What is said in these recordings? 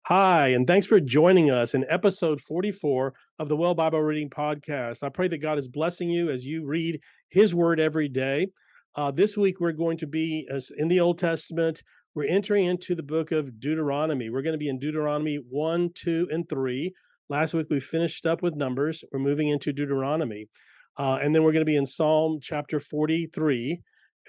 Hi, and thanks for joining us in episode 44 of the Well Bible Reading Podcast. I pray that God is blessing you as you read His Word every day. This week, we're going to be in the Old Testament. We're entering into the book of Deuteronomy. We're going to be in Deuteronomy 1, 2, and 3. Last week, we finished up with Numbers. We're moving into Deuteronomy. And then we're going to be in Psalm chapter 43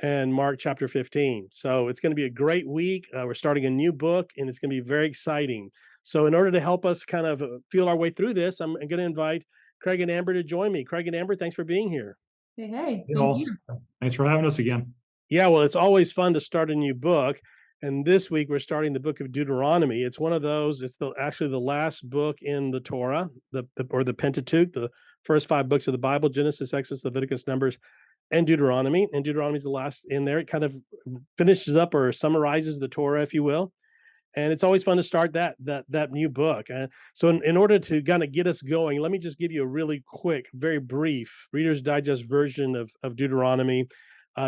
and Mark chapter 15. So it's going to be a great week. We're starting a new book, and it's going to be very exciting. So in order to help us kind of feel our way through this, I'm going to invite Craig and Amber to join me. Craig and Amber, thanks for being here. Hey, Hey thank all, you. thanks for having us again. Yeah, well, it's always fun to start a new book. And this week we're starting the book of Deuteronomy. It's one of those, it's actually the last book in the Torah, or the Pentateuch, the first 5 books of the Bible: Genesis, Exodus, Leviticus, Numbers, and Deuteronomy. And Deuteronomy is the last in there. It kind of finishes up or summarizes the Torah, if you will. And it's always fun to start that new book. So in order to kind of get us going, let me just give you a really quick, very brief Reader's Digest version of Deuteronomy.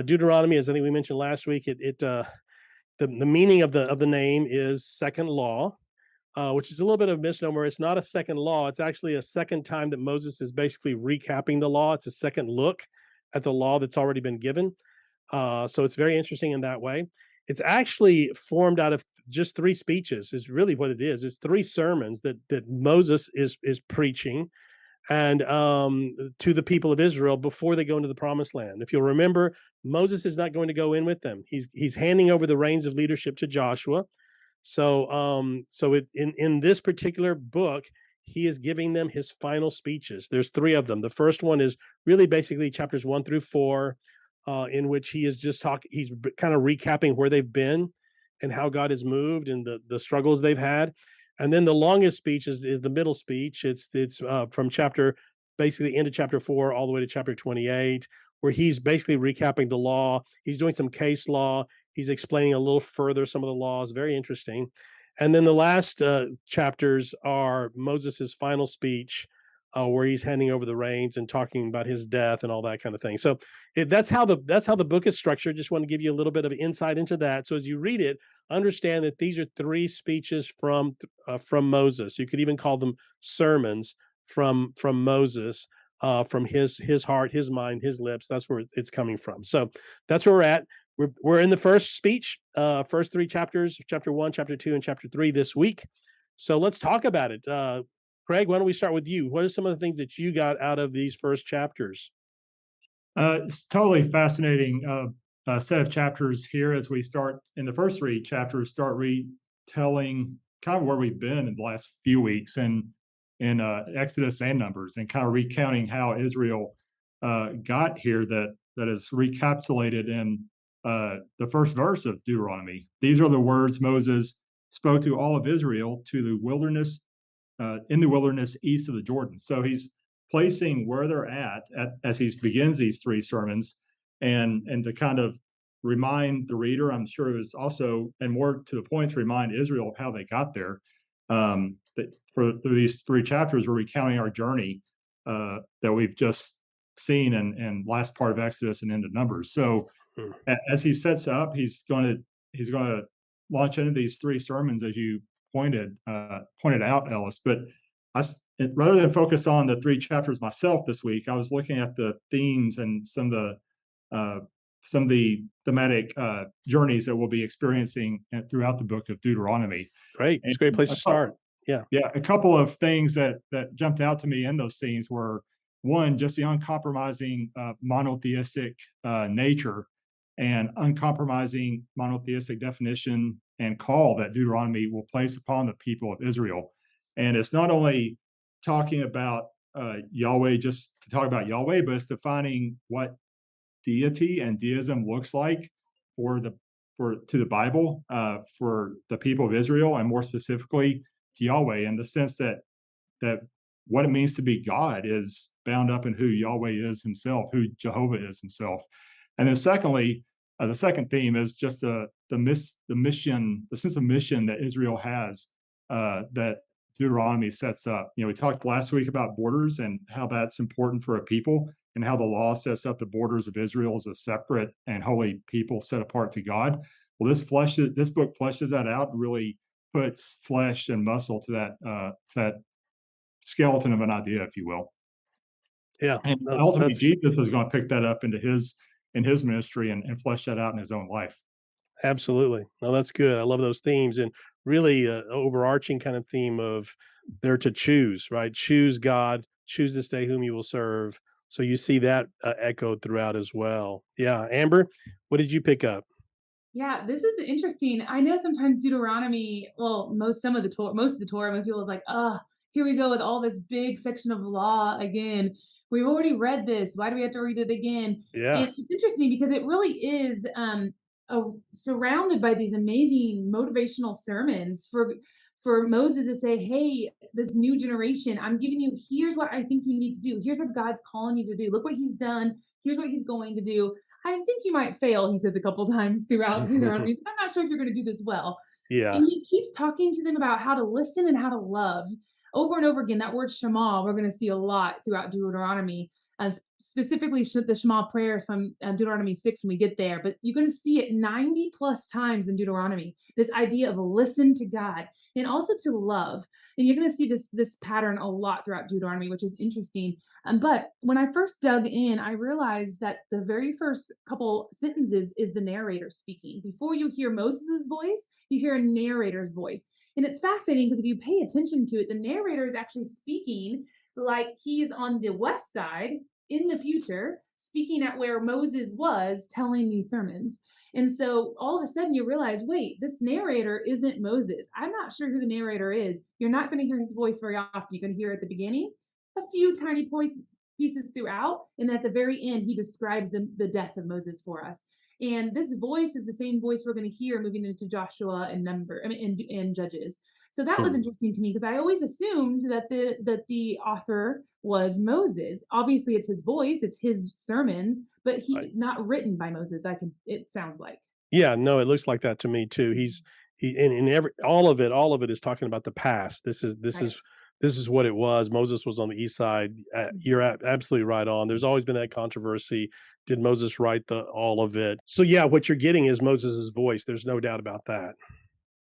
Deuteronomy, as I think we mentioned last week, the meaning of the name is second law, which is a little bit of a misnomer. It's not a second law. It's actually a second time that Moses is basically recapping the law. It's a second look at the law that's already been given. So it's very interesting in that way. It's actually formed out of just 3 speeches, is really what it is. It's 3 sermons that Moses is preaching and to the people of Israel before they go into the promised land. If you'll remember, Moses is not going to go in with them. He's handing over the reins of leadership to Joshua. In this particular book, he is giving them his final speeches. There's 3 of them. The first one is really basically chapters 1 through 4, in which he is just talking. He's kind of recapping where they've been and how God has moved and the struggles they've had. And then the longest speech is the middle speech. It's from basically into chapter 4 all the way to chapter 28, where he's basically recapping the law. He's doing some case law. He's explaining a little further some of the laws. Very interesting. And then the last chapters are Moses's final speech, where he's handing over the reins and talking about his death and all that kind of thing. So that's how the book is structured. Just want to give you a little bit of insight into that. So as you read it, understand that these are 3 speeches from Moses. You could even call them sermons from Moses, from his heart, his mind, his lips. That's where it's coming from. So that's where we're at. We're in the first speech, first 3 chapters, chapter 1, chapter 2, and chapter 3 this week. So let's talk about it. Craig, why don't we start with you? What are some of the things that you got out of these first chapters? It's totally fascinating set of chapters here as we start in the first 3 chapters, start retelling kind of where we've been in the last few weeks in Exodus and Numbers, and kind of recounting how Israel got here. That is recapitulated in the first verse of Deuteronomy. These are the words Moses spoke to all of Israel to the wilderness in the wilderness east of the Jordan. So he's placing where they're at as he begins these 3 sermons, and to kind of remind the reader, I'm sure it was also, and more to the point, to remind Israel of how they got there. That through these 3 chapters, we're recounting our journey that we've just seen in last part of Exodus and into Numbers. So as he sets up, he's going to launch into these 3 sermons, as you pointed out, Ellis. But rather than focus on the 3 chapters myself this week, I was looking at the themes and some of the thematic journeys that we'll be experiencing throughout the book of Deuteronomy. Great, it's a great place to start. Yeah, a couple of things that jumped out to me in those themes were, one, just the uncompromising monotheistic nature and uncompromising monotheistic definition and call that Deuteronomy will place upon the people of Israel. And it's not only talking about Yahweh just to talk about Yahweh, but it's defining what deity and deism looks like to the Bible, for the people of Israel, and more specifically to Yahweh, in the sense that what it means to be God is bound up in who Yahweh is himself, who Jehovah is himself. And then secondly, the second theme is just the mission, the sense of mission that Israel has, that Deuteronomy sets up. We talked last week about borders and how that's important for a people, and how the law sets up the borders of Israel as a separate and holy people set apart to God. Well, this book fleshes that out, really puts flesh and muscle to that skeleton of an idea, if you will. Yeah, And no, ultimately, that's Jesus is going to pick that up into his ministry and flesh that out in his own life. absolutely. No, that's good. I love those themes, and really overarching kind of theme of they're to choose, right? Choose God, choose this day whom you will serve. So you see that echoed throughout as well. Yeah, Amber, what did you pick up? Yeah, this is interesting. I know sometimes Deuteronomy, well, most of the Torah, most people is like, oh, here we go with all this big section of law again. We've already read this. Why do we have to read it again? Yeah. And it's interesting because it really is surrounded by these amazing motivational sermons for Moses to say, hey, this new generation, I'm giving you, here's what I think you need to do. Here's what God's calling you to do. Look what he's done. Here's what he's going to do. I think you might fail, he says a couple times throughout Deuteronomy. I'm not sure if you're going to do this well. Yeah. And he keeps talking to them about how to listen and how to love. Over and over again, that word Shema, we're going to see a lot throughout Deuteronomy, specifically the Shema prayer from Deuteronomy 6 when we get there. But you're going to see it 90 plus times in Deuteronomy, this idea of listen to God and also to love. And you're going to see this pattern a lot throughout Deuteronomy, which is interesting. But when I first dug in, I realized that the very first couple sentences is the narrator speaking. Before you hear Moses' voice, you hear a narrator's voice. And it's fascinating because if you pay attention to it, the narrator is actually speaking like he's on the west side in the future, speaking at where Moses was telling these sermons. And so all of a sudden you realize, wait, this narrator isn't Moses. I'm not sure who the narrator is. You're not going to hear his voice very often. You're going to hear it at the beginning, a few tiny pieces throughout, and at the very end, he describes the death of Moses for us. And this voice is the same voice we're going to hear moving into Joshua and in Judges. So that was Hmm. interesting to me because I always assumed that the author was Moses. Obviously, it's his voice, it's his sermons, but Right. he not written by Moses. It sounds like. Yeah, no, it looks like that to me too. He in every all of it is talking about the past. Right. This is what it was. Moses was on the east side. You're absolutely right on. There's always been that controversy. Did Moses write the all of it? So yeah, what you're getting is Moses's voice. There's no doubt about that.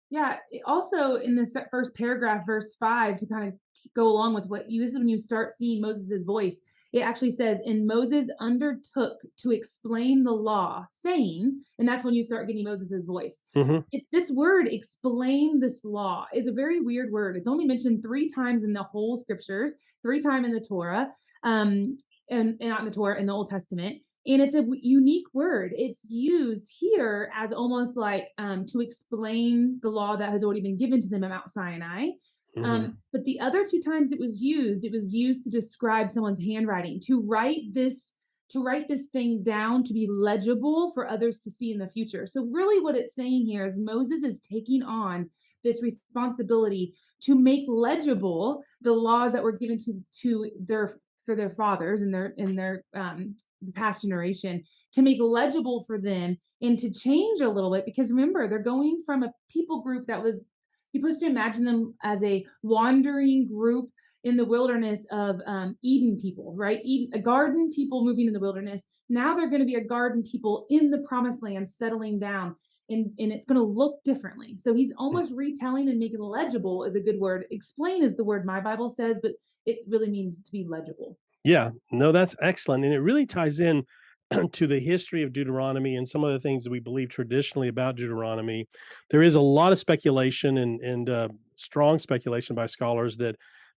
Yeah. Also, in this first paragraph, verse 5, to kind of go along with what you, this is when you start seeing Moses' voice. It actually says, and Moses undertook to explain the law, saying, and that's when you start getting Moses' voice. Hmm. This word, explain this law, is a very weird word. It's only mentioned 3 times in the whole scriptures, 3 times in the Torah, and not in the Torah, in the Old Testament. And it's a unique word. It's used here as almost like to explain the law that has already been given to them at Mount Sinai. Hmm. But the other 2 times it was used to describe someone's handwriting, to write this thing down to be legible for others to see in the future. So really what it's saying here is Moses is taking on this responsibility to make legible the laws that were given to their for their fathers and their past generation, to make legible for them and to change a little bit, because remember, they're going from a people group that was, you're supposed to imagine them as a wandering group in the wilderness of Eden people, right? Eden, a garden people moving in the wilderness. Now they're going to be a garden people in the promised land, settling down, and it's going to look differently. So he's almost retelling and making legible is a good word. Explain is the word my Bible says, but it really means to be legible. Yeah, no, that's excellent, and it really ties in to the history of Deuteronomy and some of the things that we believe traditionally about Deuteronomy. There is a lot of speculation and strong speculation by scholars that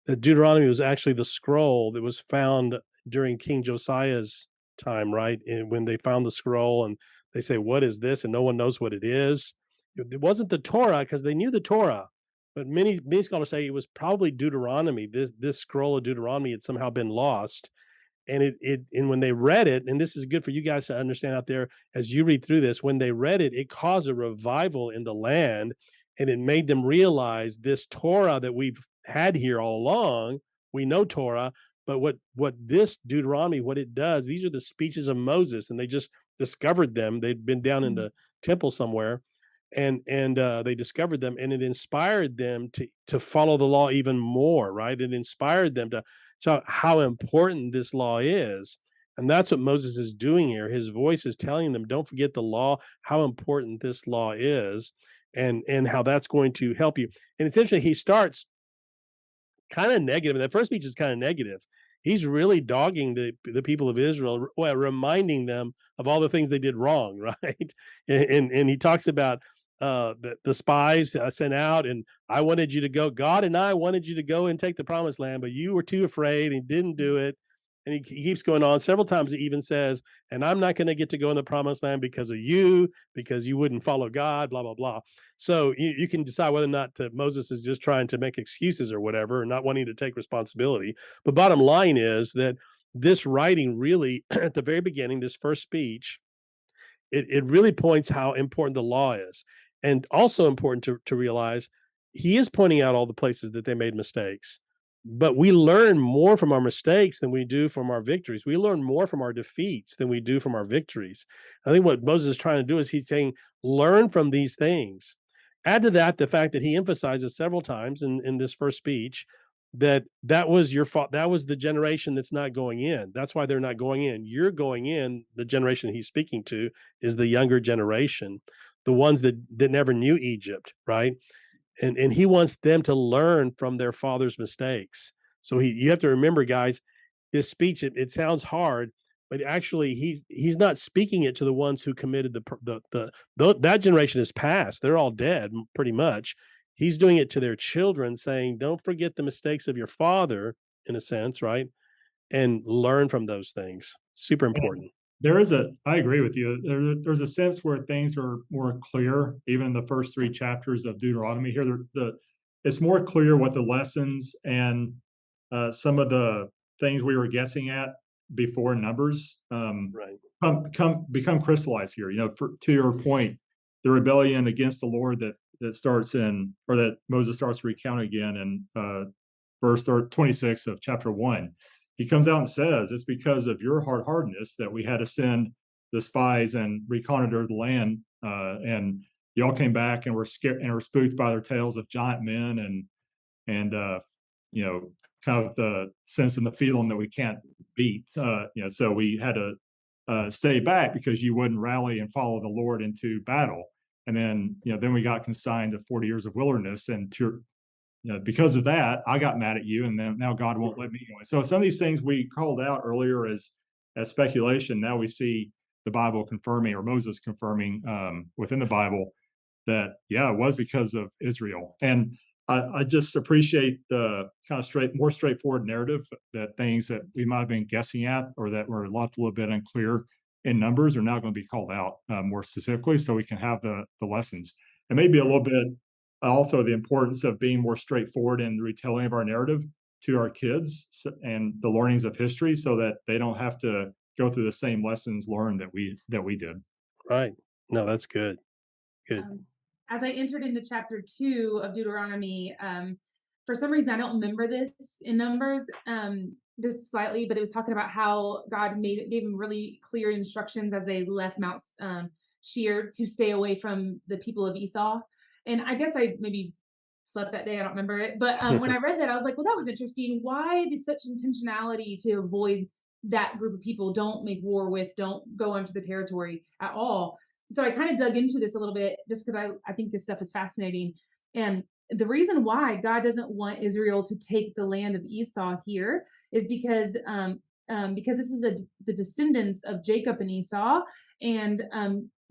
Deuteronomy was actually the scroll that was found during King Josiah's time, right? And when they found the scroll and they say, "What is this?" and no one knows what it is. It wasn't the Torah because they knew the Torah, but many scholars say it was probably Deuteronomy. This scroll of Deuteronomy had somehow been lost, and and when they read it, and this is good for you guys to understand out there as you read through this, when they read it, it caused a revival in the land, and it made them realize this Torah that we've had here all along. We know Torah, but what this Deuteronomy, what it does, these are the speeches of Moses, and they just discovered them. They'd been down in Mm, the temple somewhere, and they discovered them, and it inspired them to follow the law even more, right? It inspired them to show how important this law is, and that's what Moses is doing here. His voice is telling them, don't forget the law, how important this law is. and how that's going to help you. And it's interesting, he starts kind of negative. And that first speech is kind of negative. He's really dogging the people of Israel, well, reminding them of all the things they did wrong, right? And he talks about the spies sent out, and I wanted you to go. God and I wanted you to go and take the promised land, but you were too afraid and didn't do it. And he keeps going on. Several times he even says, and I'm not going to get to go in the promised land because of you, because you wouldn't follow God, blah, blah, blah. So you can decide whether or not Moses is just trying to make excuses or whatever, and not wanting to take responsibility. But bottom line is that this writing really, at the very beginning, this first speech, it really points how important the law is. And also important to realize, he is pointing out all the places that they made mistakes. But we learn more from our mistakes than we do from our victories. We learn more from our defeats than we do from our victories. I think what Moses is trying to do is he's saying, learn from these things. Add to that the fact that he emphasizes several times in this first speech that was your fault. That was the generation that's not going in. That's why they're not going in. You're going in. The generation he's speaking to is the younger generation, the ones that never knew Egypt, right? And he wants them to learn from their father's mistakes. So you have to remember, guys, this speech, it sounds hard, but actually he's not speaking it to the ones who committed that generation is past. They're all dead pretty much. He's doing it to their children, saying, don't forget the mistakes of your father, in a sense, right? And learn from those things. Super important. I agree with you. There's a sense where things are more clear, even in the first 3 chapters of Deuteronomy. Here, it's more clear what the lessons and some of the things we were guessing at before Numbers Right. become crystallized here. To your point, the rebellion against the Lord that starts in, or that Moses starts recounting again in verse 26 of chapter 1. He comes out and says, it's because of your hard-heartedness that we had to send the spies and reconnoiter the land, and y'all came back and were scared and were spooked by their tales of giant men and kind of the sense and the feeling that we can't beat. So we had to stay back because you wouldn't rally and follow the Lord into battle. And then we got consigned to 40 years of wilderness, and because of that, I got mad at you, and then now God won't let me go. So some of these things we called out earlier as speculation. Now we see the Bible confirming, or Moses confirming within the Bible, that it was because of Israel. And I just appreciate the kind of more straightforward narrative, that things that we might have been guessing at or that were left a little bit unclear in Numbers are now going to be called out more specifically, so we can have the lessons. And maybe a little bit also the importance of being more straightforward in the retelling of our narrative to our kids and the learnings of history, so that they don't have to go through the same lessons learned that we did. Right. No, that's good. Good. As I entered into chapter 2 of Deuteronomy, for some reason I don't remember this in Numbers, just slightly, but it was talking about how God gave him really clear instructions as they left Mount Seir to stay away from the people of Esau. And I guess I maybe slept that day. I don't remember it. But when I read that, I was like, well, that was interesting. Why did such intentionality to avoid that group of people? Don't make war with, don't go into the territory at all. So I kind of dug into this a little bit just because I think this stuff is fascinating. And the reason why God doesn't want Israel to take the land of Esau here is because this is the descendants of Jacob and Esau. And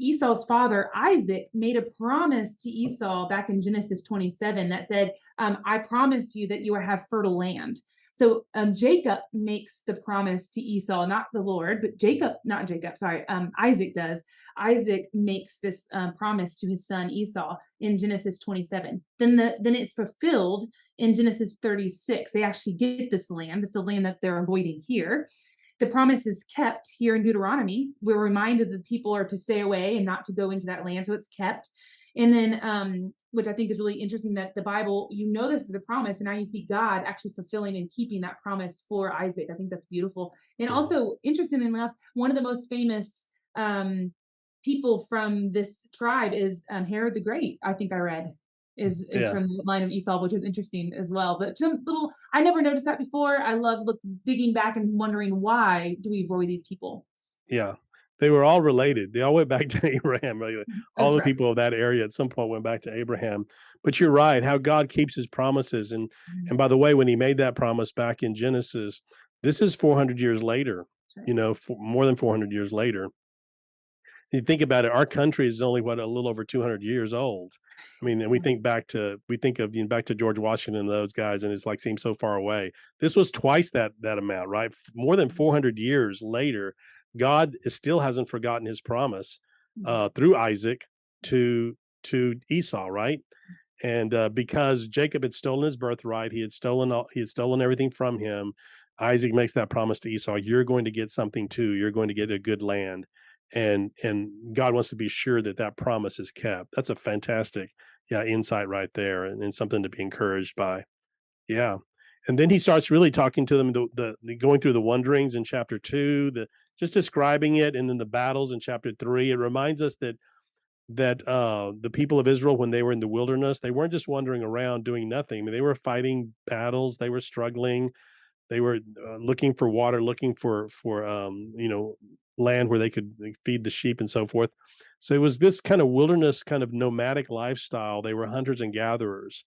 Esau's father, Isaac, made a promise to Esau back in Genesis 27 that said, I promise you that you will have fertile land. So Jacob makes the promise to Esau, not the Lord, but Isaac does. Isaac makes this promise to his son Esau in Genesis 27. Then it's fulfilled in Genesis 36. They actually get this land. This is the land that they're avoiding here. The promise is kept here in Deuteronomy. We're reminded that people are to stay away and not to go into that land, so it's kept. And then, which I think is really interesting, that the Bible, this is a promise, and now you see God actually fulfilling and keeping that promise for Isaac. I think that's beautiful. And also, interestingly enough, one of the most famous people from this tribe is Herod the Great. I think I read is from the line of Esau, which is interesting as well. But I never noticed that before. I love digging back and wondering, why do we avoid these people? Yeah. They were all related. They all went back to Abraham. Really. All That's the right. people of that area at some point went back to Abraham. But you're right, how God keeps his promises. And by the way, when he made that promise back in Genesis, this is 400 years later, That's right. more than 400 years later. You think about it, our country is only what, a little over 200 years old. I mean, and we think of, back to George Washington and those guys, and it's like seems so far away. This was twice that amount, right? More than 400 years later, God still hasn't forgotten his promise through Isaac to Esau, right? And because Jacob had stolen his birthright, he had stolen everything from him. Isaac makes that promise to Esau: "You're going to get something too. You're going to get a good land." And God wants to be sure that that promise is kept. That's a fantastic, yeah, insight right there, and something to be encouraged by. Yeah, and then he starts really talking to them, the going through the wanderings in chapter 2, the just describing it, and then the battles in chapter 3. It reminds us that the people of Israel, when they were in the wilderness, they weren't just wandering around doing nothing. I mean, they were fighting battles, they were struggling, they were looking for water, looking for land where they could feed the sheep and so forth. So it was this kind of wilderness, kind of nomadic lifestyle. They were hunters and gatherers,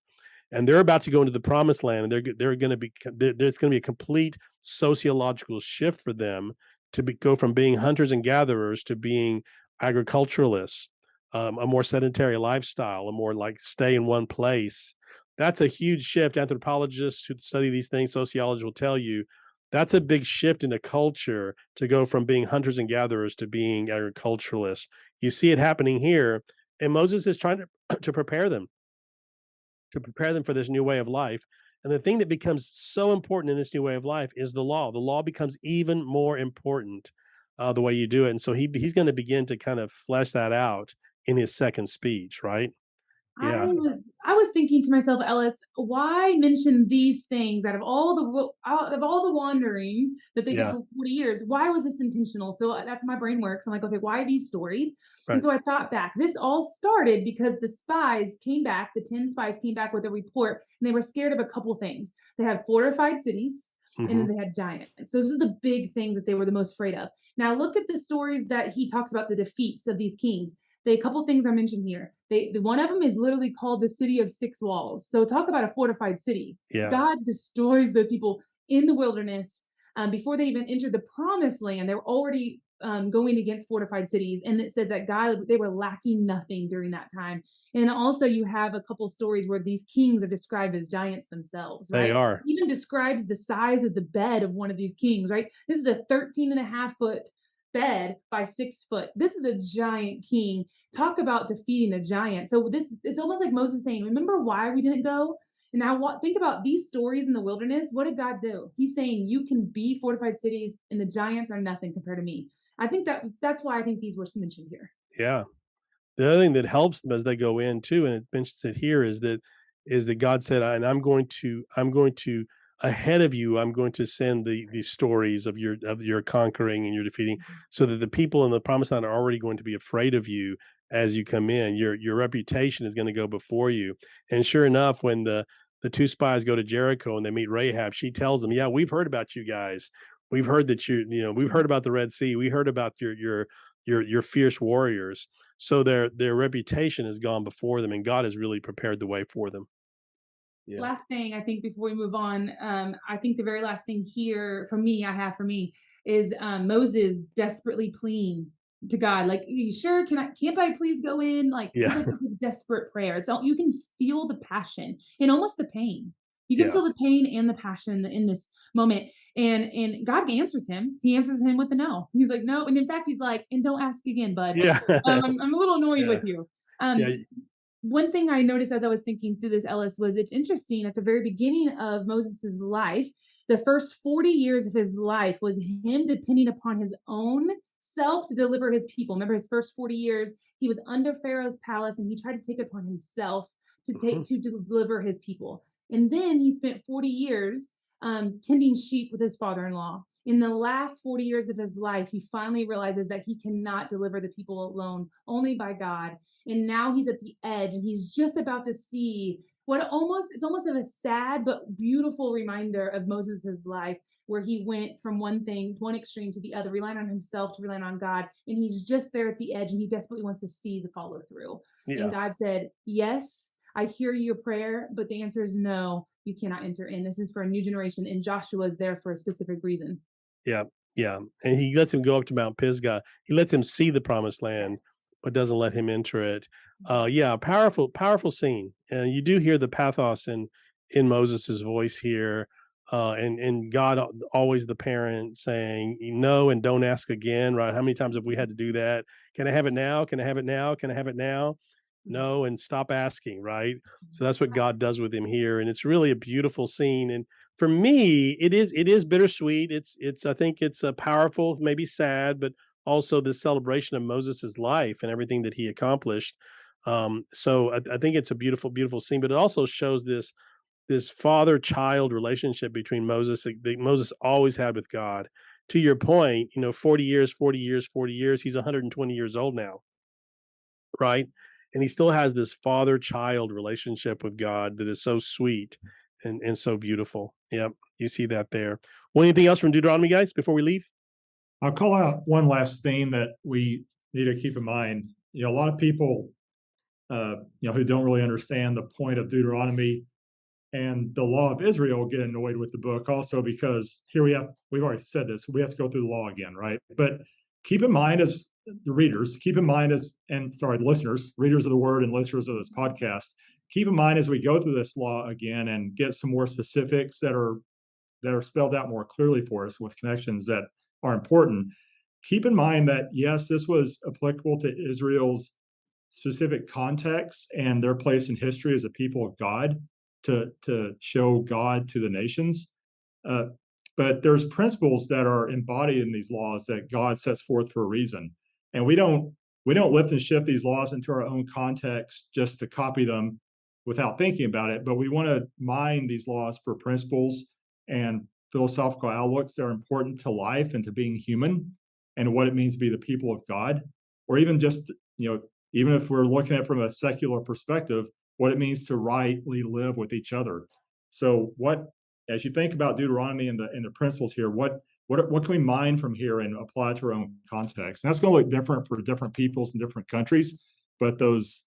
and they're about to go into the promised land, and they're going to be there's going to be a complete sociological shift for them go from being hunters and gatherers to being agriculturalists, a more sedentary lifestyle, a more like stay in one place. That's a huge shift. Anthropologists who study these things, sociologists will tell you that's a big shift in a culture to go from being hunters and gatherers to being agriculturalists. You see it happening here, and Moses is trying to prepare them for this new way of life. And the thing that becomes so important in this new way of life is the law. The law becomes even more important the way you do it. And so he's going to begin to kind of flesh that out in his second speech, right? Yeah, I was thinking to myself, Ellis, why mention these things out of all the wandering that they did yeah, for 40 years? Why was this intentional? So that's how my brain works. I'm like, okay, why these stories? And right. so I thought back. This all started because the spies came back, the 10 spies came back with a report, and they were scared of a couple things. They had fortified cities, and Hmm. then they had giants. Those are the big things that they were the most afraid of. Now look at the stories that he talks about, the defeats of these kings. A couple things I mentioned here. One of them is literally called the city of six walls. So talk about a fortified city. Yeah, God destroys those people in the wilderness before they even entered the promised land. They were already going against fortified cities, and it says that they were lacking nothing during that time. And also, you have a couple stories where these kings are described as giants themselves, they right? are. Even describes the size of the bed of one of these kings, right? This is a 13.5 foot bed by 6 foot. This is a giant king. Talk about defeating a giant. So this it's almost like Moses saying, remember why we didn't go? And now think about these stories in the wilderness. What did God do? He's saying you can be fortified cities and the giants are nothing compared to me. I think that's why I think these were mentioned here. Yeah. The other thing that helps them as they go in too, and it mentions it here, is that God said, "And I'm going to ahead of you, I'm going to send the stories of your conquering and your defeating, so that the people in the promised land are already going to be afraid of you as you come in. Your reputation is going to go before you." And sure enough, when the two spies go to Jericho and they meet Rahab, she tells them, "Yeah, we've heard about you guys. We've heard that we've heard about the Red Sea. We heard about your fierce warriors." So their reputation has gone before them, and God has really prepared the way for them. Yeah. Last thing I think before we move on, I think the very last thing here for me is Moses desperately pleading to God, like, "You sure? Can't I please go in?" Like he's Yeah. like this desperate prayer. It's all you can feel the passion and almost the pain. You can Yeah. feel the pain and the passion in this moment, and God answers him. He answers him with a no. He's like, "No," and in fact, he's like, "And don't ask again, bud. Yeah. I'm a little annoyed Yeah. with you." Yeah. Um, One thing I noticed as I was thinking through this, Ellis, was it's interesting at the very beginning of Moses's life, the first 40 years of his life was him depending upon his own self to deliver his people. Remember his first 40 years, he was under Pharaoh's palace and he tried to take it upon himself Mhm. to deliver his people. And then he spent 40 years tending sheep with his father-in-law. In the last 40 years of his life, he finally realizes that he cannot deliver the people alone, only by God. And now he's at the edge and he's just about to see it's almost of a sad but beautiful reminder of Moses's life, where he went from one extreme to the other, relying on himself to relying on God, and he's just there at the edge, and he desperately wants to see the follow through. And Yeah. God said, "Yes, I hear your prayer, but the answer is no. You cannot enter in. This is for a new generation, and Joshua is there for a specific reason." Yeah. Yeah. And he lets him go up to Mount Pisgah. He lets him see the promised land, Yes. but doesn't let him enter it. Yeah, powerful, powerful scene. And you do hear the pathos in Moses's voice here. And God always the parent saying no and don't ask again, right? How many times have we had to do that? Can I have it now? Can I have it now? Can I have it now? No, and stop asking, right? So that's what God does with him here. And it's really a beautiful scene. And for me, it is bittersweet. It's I think it's a powerful, maybe sad, but also the celebration of Moses's life and everything that he accomplished. So I think it's a beautiful, beautiful scene, but it also shows this father-child relationship between Moses that Moses always had with God. To your point, 40 years, 40 years, 40 years. He's 120 years old now, right? And he still has this father-child relationship with God that is so sweet and so beautiful. Yep, you see that there. Well, anything else from Deuteronomy, guys, before we leave? I'll call out one last theme that we need to keep in mind. A lot of people, who don't really understand the point of Deuteronomy and the law of Israel get annoyed with the book also because we've already said this, we have to go through the law again, right? But keep in mind as the readers, the listeners, readers of the word and listeners of this podcast, keep in mind as we go through this law again and get some more specifics that are spelled out more clearly for us with connections that are important. Keep in mind that, yes, this was applicable to Israel's specific context and their place in history as a people of God to show God to the nations. Uh, but there's principles that are embodied in these laws that God sets forth for a reason. And we don't lift and shift these laws into our own context just to copy them without thinking about it. But we want to mine these laws for principles and philosophical outlooks that are important to life and to being human and what it means to be the people of God, or even just, even if we're looking at it from a secular perspective, what it means to rightly live with each other. So as you think about Deuteronomy and the principles here, what can we mine from here and apply to our own context? And that's going to look different for different peoples in different countries, but those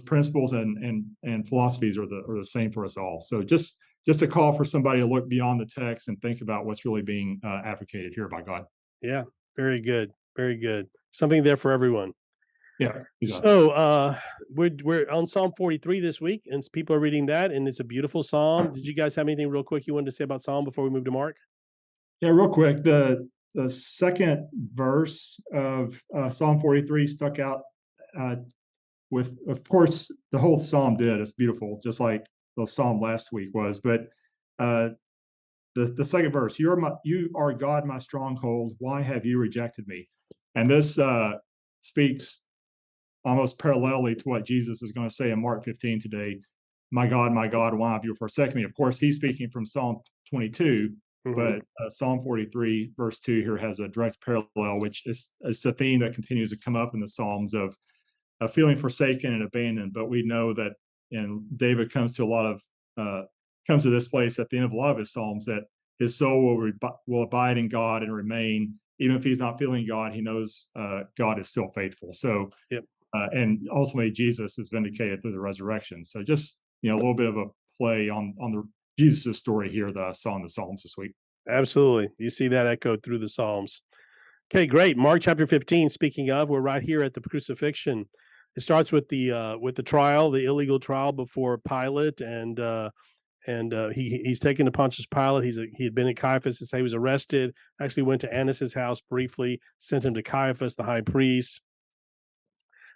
principles and philosophies are the same for us all. So just a call for somebody to look beyond the text and think about what's really being advocated here by God. Yeah, very good, very good. Something there for everyone. Yeah, exactly. So we're on Psalm 43 this week, and people are reading that, and it's a beautiful psalm. Did you guys have anything real quick you wanted to say about Psalm before we move to Mark? Yeah, real quick, the second verse of Psalm 43 stuck out with, of course, the whole psalm did. It's beautiful, just like the psalm last week was. But the second verse, you are God, my stronghold. Why have you rejected me? And this speaks almost parallelly to what Jesus is going to say in Mark 15 today. My God, why have you forsaken me? Of course, he's speaking from Psalm 22, but Psalm 43, verse 2 here has a direct parallel, which is a theme that continues to come up in the Psalms of feeling forsaken and abandoned. But we know that, and David comes to this place at the end of a lot of his Psalms, that his soul will abide in God and remain. Even if he's not feeling God, he knows God is still faithful. So, Yep. And ultimately, Jesus is vindicated through the resurrection. So just, a little bit of a play on the Jesus' story here that I saw in the Psalms this week. Absolutely. You see that echoed through the Psalms. Okay, great. Mark chapter 15, speaking of, we're right here at the crucifixion. It starts with the trial, the illegal trial before Pilate, and he's taken to Pontius Pilate. He had been at Caiaphas and say he was arrested. Actually went to Annas's house briefly, sent him to Caiaphas, the high priest,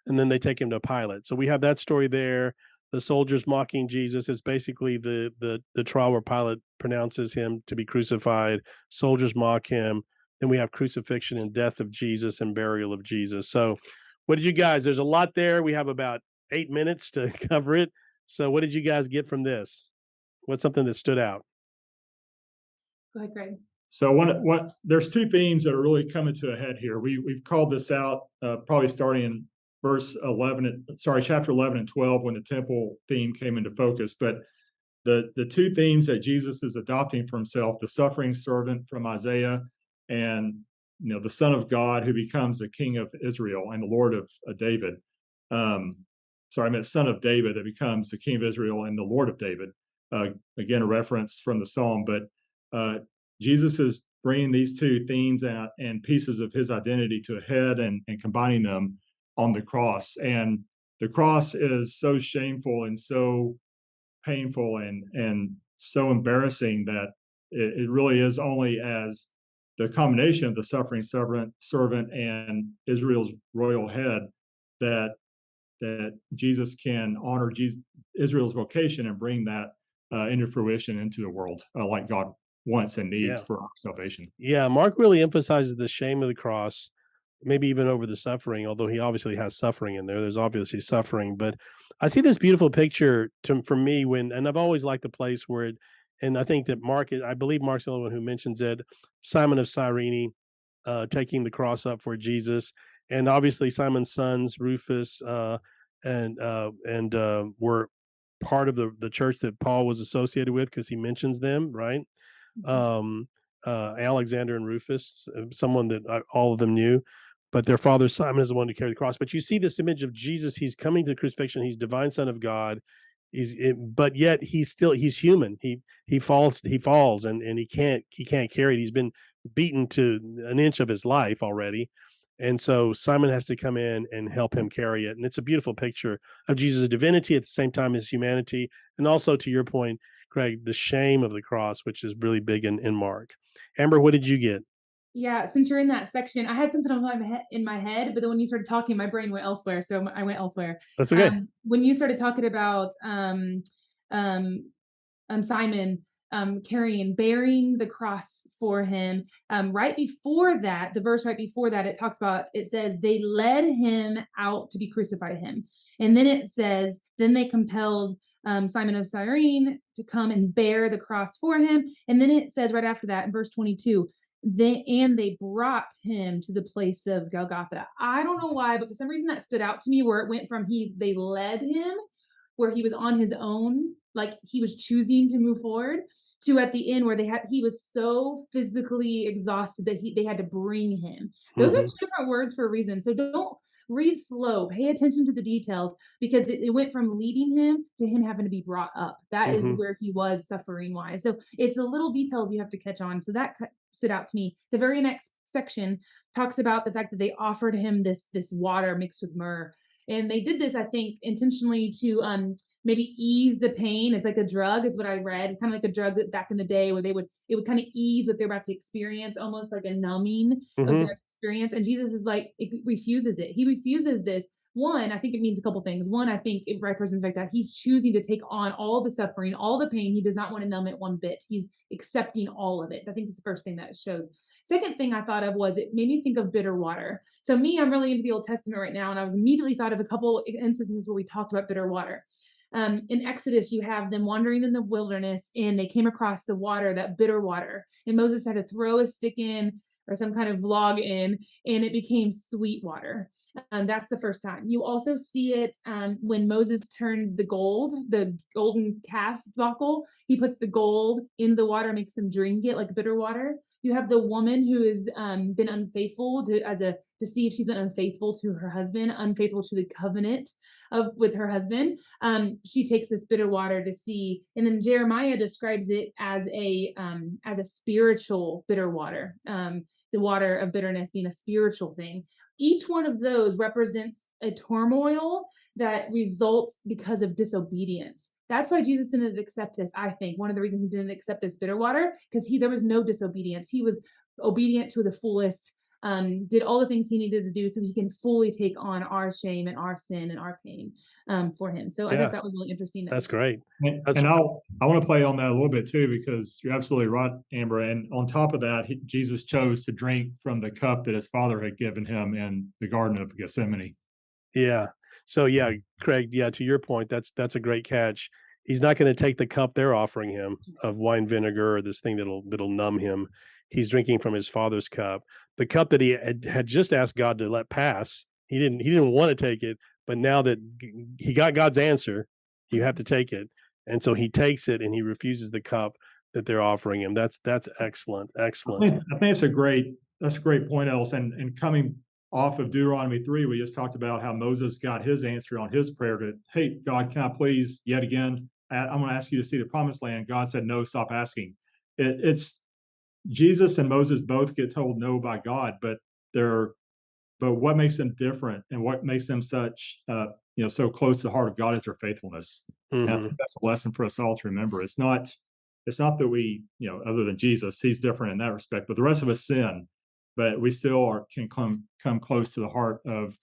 and then they take him to Pilate. So we have that story there. The soldiers mocking Jesus is basically the trial where Pilate pronounces him to be crucified. Soldiers mock him. Then we have crucifixion and death of Jesus and burial of Jesus. So what did you guys? There's a lot there. We have about 8 minutes to cover it. So what did you guys get from this? What's something that stood out? Go ahead, Greg. So there's two themes that are really coming to a head here. We've called this out probably starting in chapter 11 and 12, when the temple theme came into focus. But the two themes that Jesus is adopting for himself, the suffering servant from Isaiah, and the Son of God who becomes the King of Israel and the Lord of David. Sorry, I meant Son of David that becomes the King of Israel and the Lord of David. Again, a reference from the Psalm, but Jesus is bringing these two themes out and pieces of his identity to a head and combining them on the cross. And the cross is so shameful and so painful and so embarrassing that it really is only as the combination of the suffering servant and Israel's royal head that Jesus can honor Israel's vocation and bring that into fruition into the world, like God wants and needs Yeah. for our salvation. Yeah, Mark really emphasizes the shame of the cross, maybe even over the suffering, although he obviously has suffering in there. There's obviously suffering, but I see this beautiful picture for me and I've always liked the place where and I think that I believe Mark's the only one who mentions it, Simon of Cyrene, taking the cross up for Jesus. And obviously Simon's sons, Rufus, were part of the church that Paul was associated with because he mentions them, right? um, Alexander and Rufus, someone that all of them knew, but their father Simon is the one to carry the cross. But you see this image of Jesus; he's coming to the crucifixion. He's divine Son of God. But yet he's human. He falls, and he can't carry it. He's been beaten to an inch of his life already. And so Simon has to come in and help him carry it. And it's a beautiful picture of Jesus' divinity at the same time as humanity. And also, to your point, Craig, the shame of the cross, which is really big in Mark. Amber, what did you get? Yeah, since you're in that section, I had something in my head, but then when you started talking, my brain went elsewhere, so I went elsewhere. That's okay. When you started talking about Simon bearing the cross for him, right before that, the verse right before that, it says they led him out to be crucified him, and then it says then they compelled Simon of Cyrene to come and bear the cross for him, and then it says right after that in verse 22, they brought him to the place of Golgotha. I don't know why, but for some reason that stood out to me, where it went from they led him, where he was on his own, like he was choosing to move forward, to at the end where he was so physically exhausted that they had to bring him. Those are two different words for a reason. So don't read slow, pay attention to the details, because it went from leading him to him having to be brought up. That is where he was suffering wise. So it's the little details you have to catch on. So that stood out to me. The very next section talks about the fact that they offered him this water mixed with myrrh. And they did this, I think, intentionally to maybe ease the pain. As like a drug, is what I read. It's kind of like a drug that back in the day where it would kind of ease what they're about to experience, almost like a numbing of their experience. And Jesus is like, refuses it. He refuses this. One, I think it means a couple things. One, I think it represents the fact that he's choosing to take on all the suffering, all the pain. He does not want to numb it one bit. He's accepting all of it. I think it's the first thing that it shows. Second thing I thought of was it made me think of bitter water. So I'm really into the Old Testament right now, and I was immediately thought of a couple instances where we talked about bitter water. In Exodus, you have them wandering in the wilderness, and they came across the water, that bitter water. And Moses had to throw a stick in or some kind of log in, and it became sweet water. That's the first time. You also see it when Moses turns the golden calf buckle. He puts the gold in the water, makes them drink it like bitter water. You have the woman who has been unfaithful to see if she's been unfaithful to her husband, unfaithful to the covenant with her husband. She takes this bitter water to see, and then Jeremiah describes it as a spiritual bitter water. The water of bitterness being a spiritual thing. Each one of those represents a turmoil that results because of disobedience. That's why Jesus didn't accept this. I think one of the reasons he didn't accept this bitter water, because there was no disobedience. He was obedient to the fullest, did all the things he needed to do so he can fully take on our shame and our sin and our pain for him. So I thought that was really interesting. That's great. And I want to play on that a little bit too, because you're absolutely right, Amber. And on top of that, Jesus chose to drink from the cup that his father had given him in the Garden of Gethsemane. Yeah. So Craig, to your point, that's a great catch. He's not going to take the cup they're offering him of wine vinegar or this thing that'll numb him. He's drinking from his father's cup, the cup that he had just asked God to let pass He didn't want to take it, but now that he got God's answer, you have to take it. And so he takes it and he refuses the cup that they're offering him. That's excellent. Excellent. I think that's a great point, Els. And coming off of Deuteronomy 3, we just talked about how Moses got his answer on his prayer to, hey, God, can I please yet again, I'm going to ask you to see the promised land. God said, no, stop asking. It's Jesus and Moses both get told no by God, but what makes them different and what makes them such, so close to the heart of God is their faithfulness. And I think that's a lesson for us all to remember. It's not that we, other than Jesus, he's different in that respect, but the rest of us sin, but we still can come close to the heart of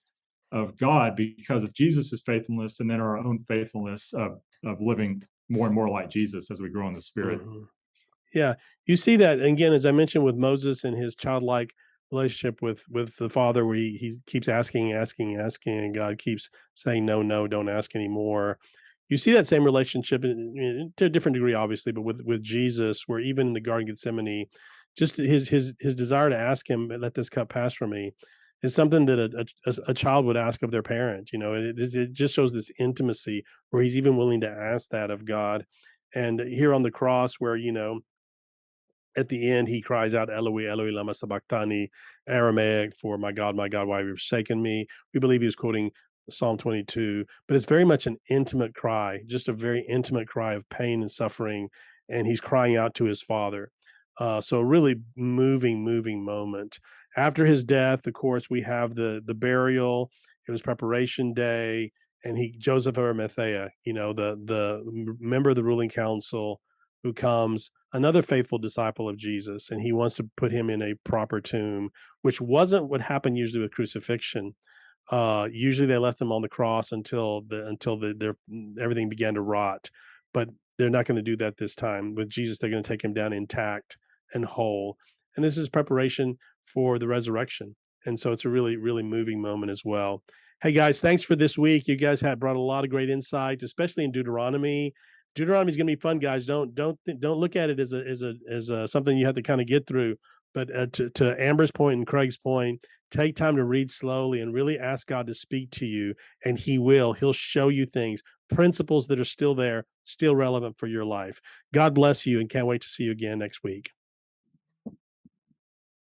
God because of Jesus's faithfulness, and then our own faithfulness of living more and more like Jesus as we grow in the Spirit. Yeah, you see that again, as I mentioned, with Moses and his childlike relationship with the Father, where he keeps asking, and God keeps saying, no, no, don't ask anymore. You see that same relationship to a different degree, obviously, but with Jesus, where even in the Garden of Gethsemane, just his desire to ask him, let this cup pass from me, is something that a child would ask of their parent. It just shows this intimacy where he's even willing to ask that of God. And here on the cross, where at the end, he cries out, Eloi, Eloi, lama sabachthani, Aramaic for my God, why have you forsaken me? We believe he was quoting Psalm 22, but it's very much an intimate cry, just a very intimate cry of pain and suffering. And he's crying out to his Father. So really moving moment. After his death, of course, we have the burial. It was preparation day. And Joseph of Arimathea, the member of the ruling council, who comes, another faithful disciple of Jesus, and he wants to put him in a proper tomb, which wasn't what happened usually with crucifixion. Usually they left him on the cross until everything began to rot, but they're not going to do that this time. With Jesus, they're going to take him down intact and whole, and this is preparation for the resurrection. And so it's a really, really moving moment as well. Hey guys, thanks for this week. You guys brought a lot of great insight, especially in Deuteronomy. Deuteronomy is going to be fun, guys. Don't look at it as a something you have to kind of get through. But to Amber's point and Craig's point, take time to read slowly and really ask God to speak to you, and He will. He'll show you things, principles that are still there, still relevant for your life. God bless you, and can't wait to see you again next week.